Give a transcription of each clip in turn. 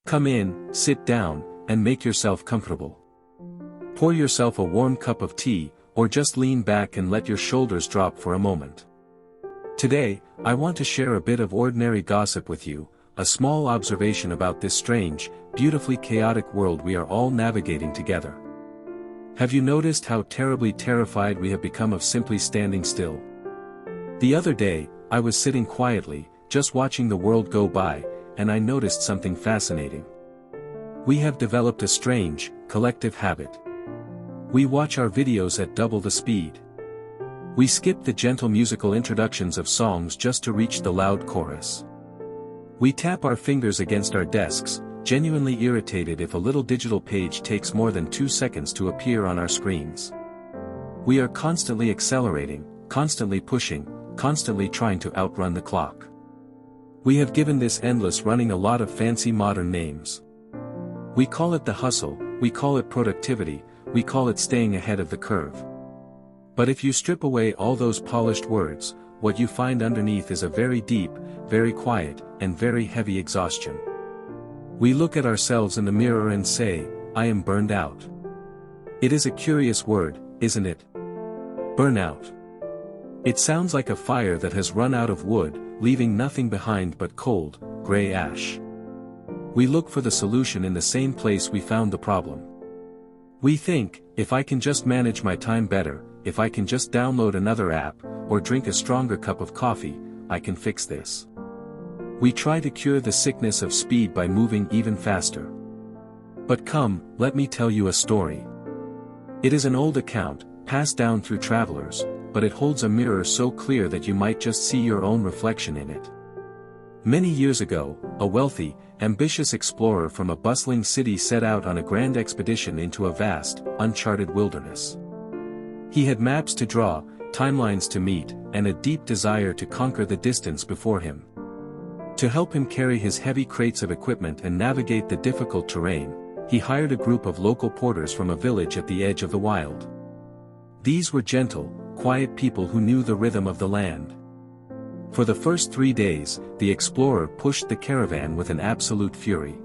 Come in, sit down, and make yourself comfortable. Pour yourself a warm cup of tea, or just lean back and let your shoulders drop for a moment. Today, I want to share a bit of ordinary gossip with you, a small observation about this strange, beautifully chaotic world we are all navigating together. Have you noticed how terribly terrified we have become of simply standing still? The other day, I was sitting quietly, just watching the world go by, and I noticed something fascinating. We have developed a strange, collective habit. We watch our videos at double the speed. We skip the gentle musical introductions of songs just to reach the loud chorus. We tap our fingers against our desks, genuinely irritated if a little digital page takes more than 2 seconds to appear on our screens. We are constantly accelerating, constantly pushing, constantly trying to outrun the clock. We have given this endless running a lot of fancy modern names. We call it the hustle, we call it productivity, we call it staying ahead of the curve. But if you strip away all those polished words, what you find underneath is a very deep, very quiet, and very heavy exhaustion. We look at ourselves in the mirror and say, I am burned out. It is a curious word, isn't it? Burnout. It sounds like a fire that has run out of wood, leaving nothing behind but cold, gray ash. We look for the solution in the same place we found the problem. We think, if I can just manage my time better, if I can just download another app, or drink a stronger cup of coffee, I can fix this. We try to cure the sickness of speed by moving even faster. But come, let me tell you a story. It is an old account, passed down through travelers, but it holds a mirror so clear that you might just see your own reflection in it. Many years ago, a wealthy, ambitious explorer from a bustling city set out on a grand expedition into a vast, uncharted wilderness. He had maps to draw, timelines to meet, and a deep desire to conquer the distance before him. To help him carry his heavy crates of equipment and navigate the difficult terrain, he hired a group of local porters from a village at the edge of the wild. These were gentle, quiet people who knew the rhythm of the land. For the first 3 days, the explorer pushed the caravan with an absolute fury.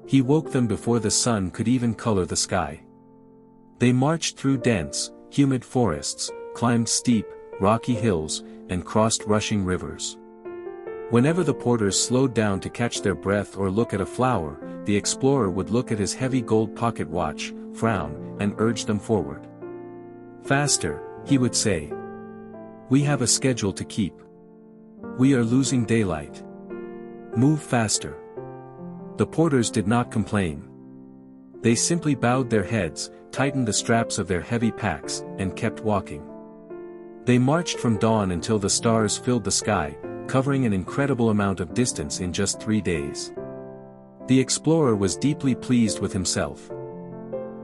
He woke them before the sun could even color the sky. They marched through dense, humid forests, climbed steep, rocky hills, and crossed rushing rivers. Whenever the porters slowed down to catch their breath or look at a flower, the explorer would look at his heavy gold pocket watch, frown, and urge them forward. Faster, he would say. We have a schedule to keep. We are losing daylight. Move faster. The porters did not complain. They simply bowed their heads, tightened the straps of their heavy packs, and kept walking. They marched from dawn until the stars filled the sky, covering an incredible amount of distance in just 3 days. The explorer was deeply pleased with himself.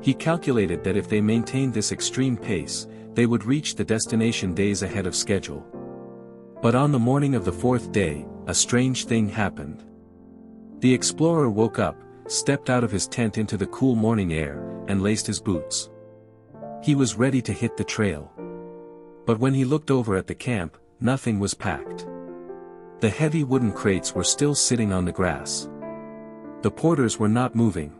He calculated that if they maintained this extreme pace, they would reach the destination days ahead of schedule. But on the morning of the 4th day, a strange thing happened. The explorer woke up, stepped out of his tent into the cool morning air, and laced his boots. He was ready to hit the trail. But when he looked over at the camp, nothing was packed. The heavy wooden crates were still sitting on the grass. The porters were not moving.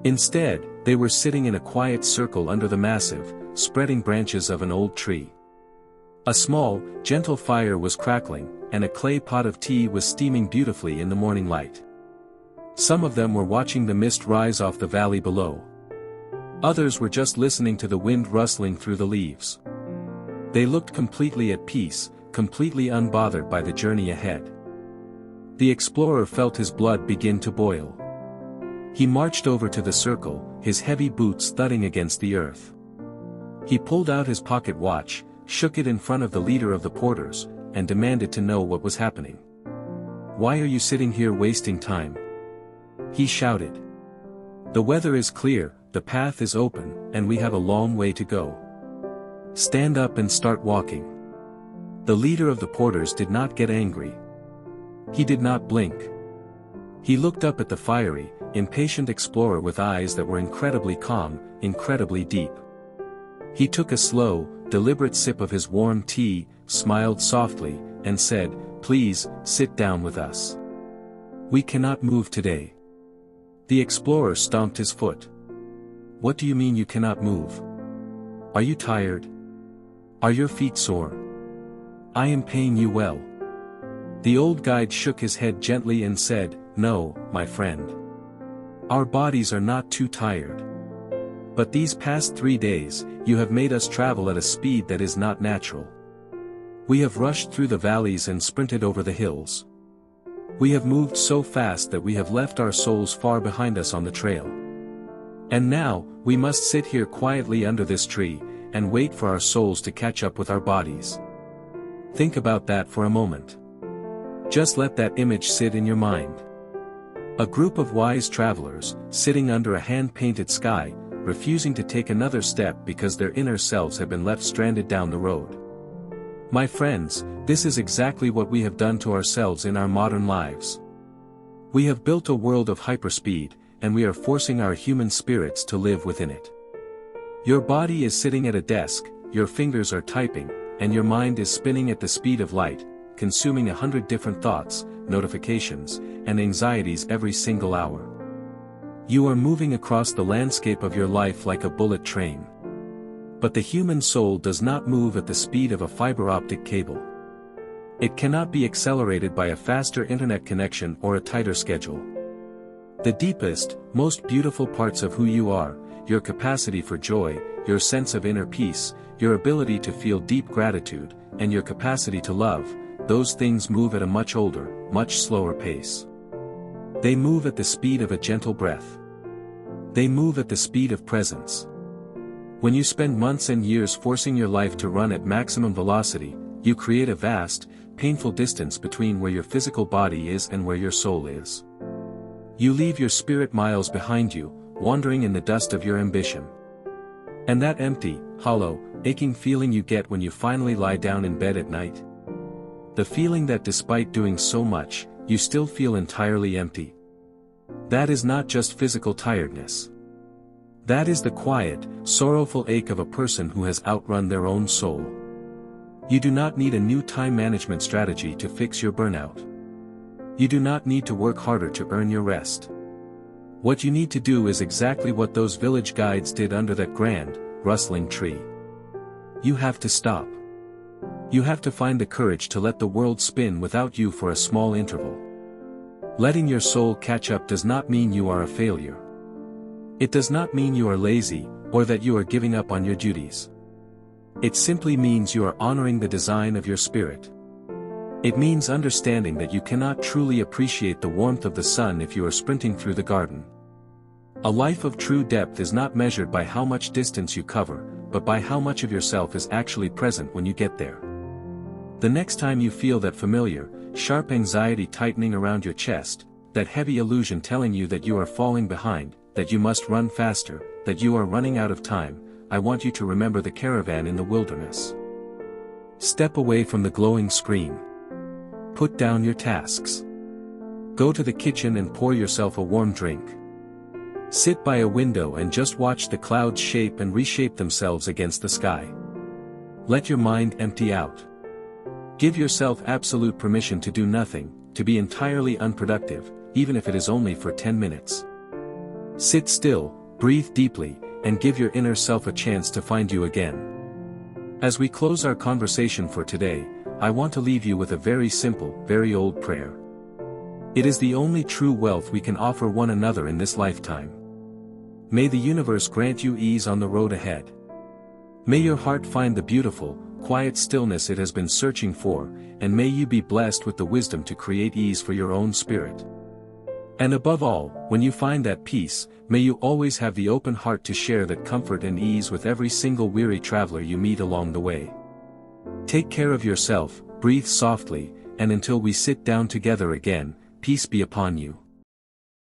Instead, they were sitting in a quiet circle under the massive, spreading branches of an old tree. A small, gentle fire was crackling, and a clay pot of tea was steaming beautifully in the morning light. Some of them were watching the mist rise off the valley below. Others were just listening to the wind rustling through the leaves. They looked completely at peace, completely unbothered by the journey ahead. The explorer felt his blood begin to boil. He marched over to the circle, his heavy boots thudding against the earth. He pulled out his pocket watch, shook it in front of the leader of the porters, and demanded to know what was happening. "Why are you sitting here wasting time?" he shouted. "The weather is clear, the path is open, and we have a long way to go. Stand up and start walking." The leader of the porters did not get angry. He did not blink. He looked up at the fiery, impatient explorer with eyes that were incredibly calm, incredibly deep. He took a slow, deliberate sip of his warm tea, smiled softly, and said, "Please, sit down with us. We cannot move today. The explorer stomped his foot. What do you mean you cannot move? Are you tired? Are your feet sore? I am paying you well. The old guide shook his head gently and said, No, my friend. Our bodies are not too tired. But these past 3 days, you have made us travel at a speed that is not natural. We have rushed through the valleys and sprinted over the hills. We have moved so fast that we have left our souls far behind us on the trail. And now, we must sit here quietly under this tree, and wait for our souls to catch up with our bodies. Think about that for a moment. Just let that image sit in your mind. A group of wise travelers, sitting under a hand-painted sky, refusing to take another step because their inner selves have been left stranded down the road. My friends, this is exactly what we have done to ourselves in our modern lives. We have built a world of hyperspeed, and we are forcing our human spirits to live within it. Your body is sitting at a desk, your fingers are typing, and your mind is spinning at the speed of light, consuming 100 different thoughts, notifications, and anxieties every single hour. You are moving across the landscape of your life like a bullet train. But the human soul does not move at the speed of a fiber optic cable. It cannot be accelerated by a faster internet connection or a tighter schedule. The deepest, most beautiful parts of who you are, your capacity for joy, your sense of inner peace, your ability to feel deep gratitude, and your capacity to love, those things move at a much older, much slower pace. They move at the speed of a gentle breath. They move at the speed of presence. When you spend months and years forcing your life to run at maximum velocity, you create a vast, painful distance between where your physical body is and where your soul is. You leave your spirit miles behind you, wandering in the dust of your ambition. And that empty, hollow, aching feeling you get when you finally lie down in bed at night? The feeling that despite doing so much, you still feel entirely empty. That is not just physical tiredness. That is the quiet, sorrowful ache of a person who has outrun their own soul. You do not need a new time management strategy to fix your burnout. You do not need to work harder to earn your rest. What you need to do is exactly what those village guides did under that grand, rustling tree. You have to stop. You have to find the courage to let the world spin without you for a small interval. Letting your soul catch up does not mean you are a failure. It does not mean you are lazy, or that you are giving up on your duties. It simply means you are honoring the design of your spirit. It means understanding that you cannot truly appreciate the warmth of the sun if you are sprinting through the garden. A life of true depth is not measured by how much distance you cover, but by how much of yourself is actually present when you get there. The next time you feel that familiar, sharp anxiety tightening around your chest, that heavy illusion telling you that you are falling behind, that you must run faster, that you are running out of time, I want you to remember the caravan in the wilderness. Step away from the glowing screen. Put down your tasks. Go to the kitchen and pour yourself a warm drink. Sit by a window and just watch the clouds shape and reshape themselves against the sky. Let your mind empty out. Give yourself absolute permission to do nothing, to be entirely unproductive, even if it is only for 10 minutes. Sit still, breathe deeply, and give your inner self a chance to find you again. As we close our conversation for today, I want to leave you with a very simple, very old prayer. It is the only true wealth we can offer one another in this lifetime. May the universe grant you ease on the road ahead. May your heart find the beautiful, quiet stillness it has been searching for, and may you be blessed with the wisdom to create ease for your own spirit. And above all, when you find that peace, may you always have the open heart to share that comfort and ease with every single weary traveler you meet along the way. Take care of yourself, breathe softly, and until we sit down together again, peace be upon you.